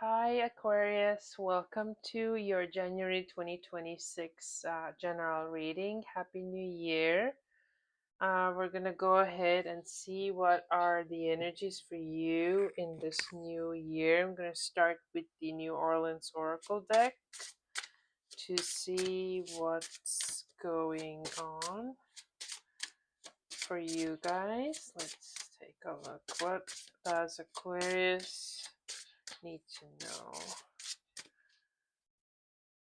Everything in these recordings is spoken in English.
Hi, Aquarius. Welcome to your January 2026 general reading. Happy New Year. We're going to go ahead and see what are the energies for you in this new year. I'm going to start with the New Orleans Oracle deck to see what's going on for you guys. Let's take a look. What does Aquarius need to know?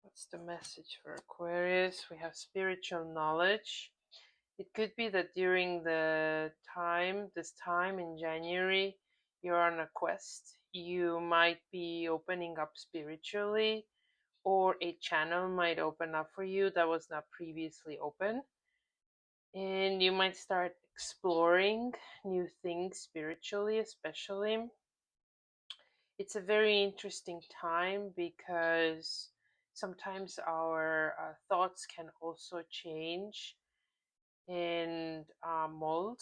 What's the message for Aquarius? We have spiritual knowledge. It could be that during this time in January, you're on a quest. You might be opening up spiritually, or a channel might open up for you that was not previously open. And you might start exploring new things spiritually, especially. It's a very interesting time because sometimes our thoughts can also change and mold.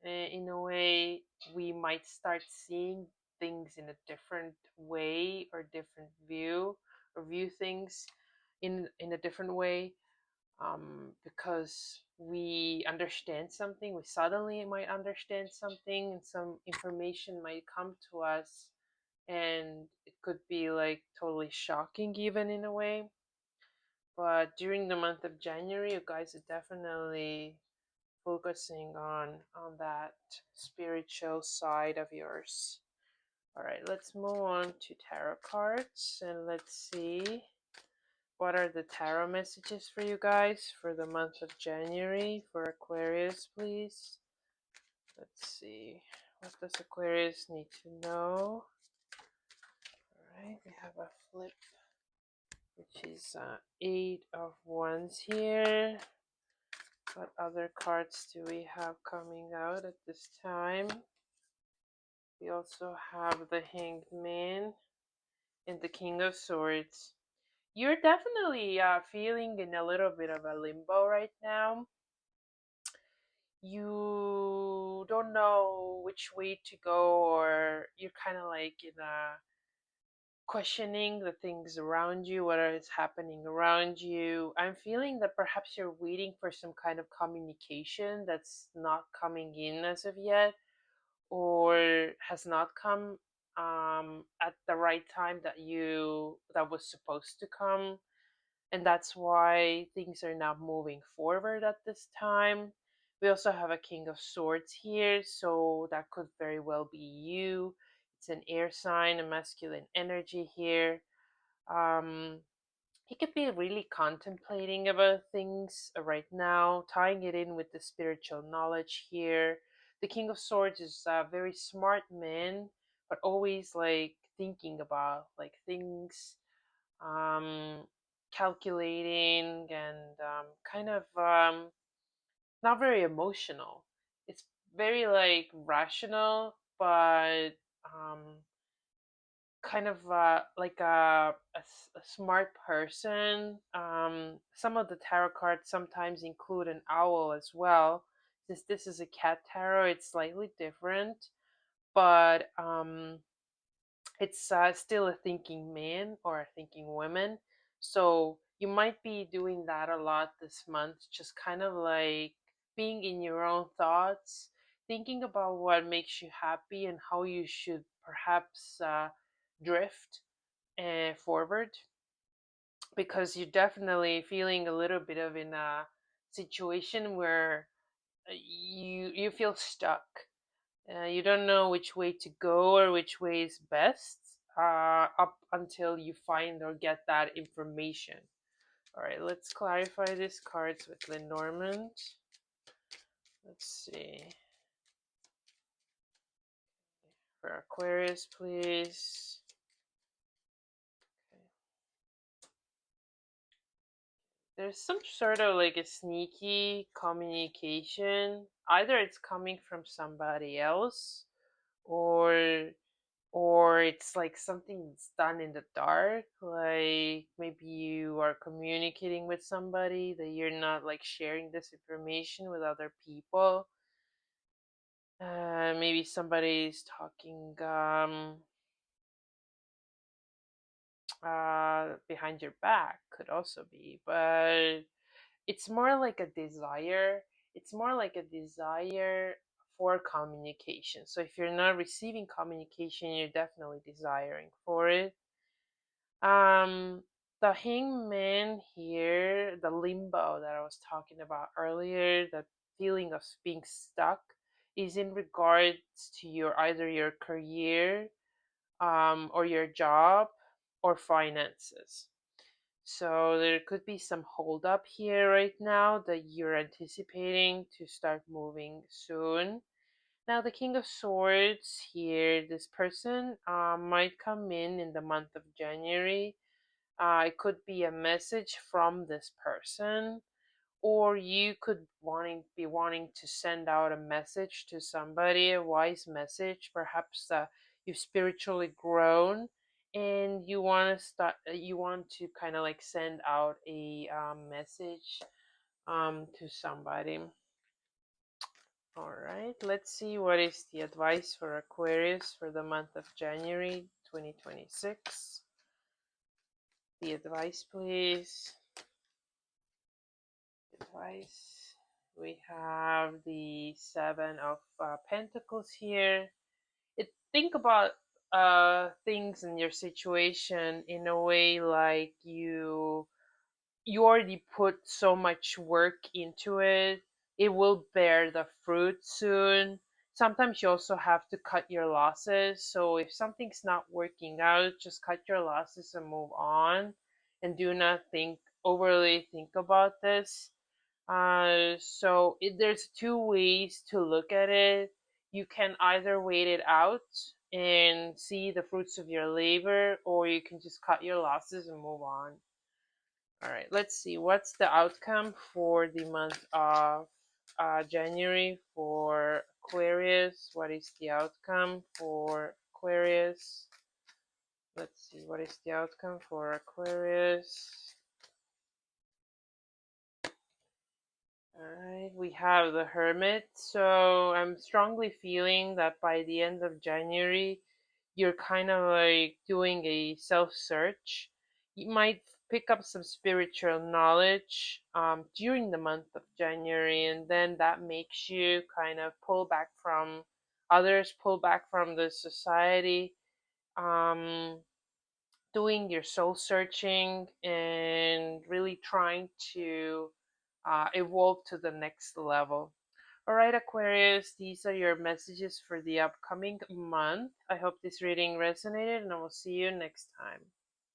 In a way, we might start seeing things in a different way or different view, or view things in a different way, because we understand something. We suddenly might understand something, and some information might come to us, and it could be like totally shocking even in a way. But during the month of January, you guys are definitely focusing on that spiritual side of yours. All right, let's move on to tarot cards and let's see what are the tarot messages for you guys for the month of January for Aquarius, please. Let's see, what does Aquarius need to know? Alright, we have a flip, which is 8 of Wands here. What other cards do we have coming out at this time? We also have the Hanged Man and the King of Swords. You're definitely feeling in a little bit of a limbo right now. You don't know which way to go, or you're kind of like in a questioning the things around you, what is happening around you. I'm feeling that perhaps you're waiting for some kind of communication that's not coming in as of yet, or has not come at the right time that was supposed to come, and that's why things are not moving forward at this time. We also have a King of Swords here, so that could very well be you. It's an air sign, a masculine energy here. um he could be really contemplating about things right now, tying it in with the spiritual knowledge here. The King of Swords is a very smart man, but always like thinking about like things, um, calculating, and kind of not very emotional. It's very like rational, but um, kind of like a smart person. Some of the tarot cards sometimes include an owl as well. Since this is a cat tarot, it's slightly different, but it's still a thinking man or a thinking woman. So you might be doing that a lot this month, just kind of like being in your own thoughts, thinking about what makes you happy and how you should perhaps drift forward, because you're definitely feeling a little bit of in a situation where you feel stuck. You don't know which way to go or which way is best, up until you find or get that information. All right, let's clarify these cards with Lenormand. Let's see. For Aquarius, please. Okay. There's some sort of like a sneaky communication. Either it's coming from somebody else, or it's like something that's done in the dark. Like maybe you are communicating with somebody that you're not like sharing this information with other people. Maybe somebody's talking behind your back could also be, but it's more like a desire. It's more like a desire for communication. So if you're not receiving communication, you're definitely desiring for it. Um, the hangman here, the limbo that I was talking about earlier, that feeling of being stuck, is in regards to your either your career, or your job, or finances. So there could be some hold up here right now that you're anticipating to start moving soon. Now, the King of Swords here, this person might come in the month of January. It could be a message from this person, or you could be wanting to send out a message to somebody, a wise message, perhaps you've spiritually grown, and you want to kind of like send out a message to somebody. All right, let's see what is the advice for Aquarius for the month of January 2026. The advice, please. Advice. We have the Seven of Pentacles here. Think about things in your situation in a way like you already put so much work into it. It will bear the fruit soon. Sometimes you also have to cut your losses. So if something's not working out, just cut your losses and move on. And do not overly think about this. There's two ways to look at it. You can either wait it out and see the fruits of your labor, or you can just cut your losses and move on. All right, let's see what's the outcome for the month of January for Aquarius. What is the outcome for Aquarius? Let's see, what is the outcome for Aquarius? Alright, we have the Hermit. So I'm strongly feeling that by the end of January, you're kind of like doing a self search. You might pick up some spiritual knowledge during the month of January, and then that makes you kind of pull back from others, pull back from the society. Um, Doing your soul searching and really trying to evolve to the next level. All right, Aquarius, these are your messages for the upcoming month. I hope this reading resonated, and I will see you next time.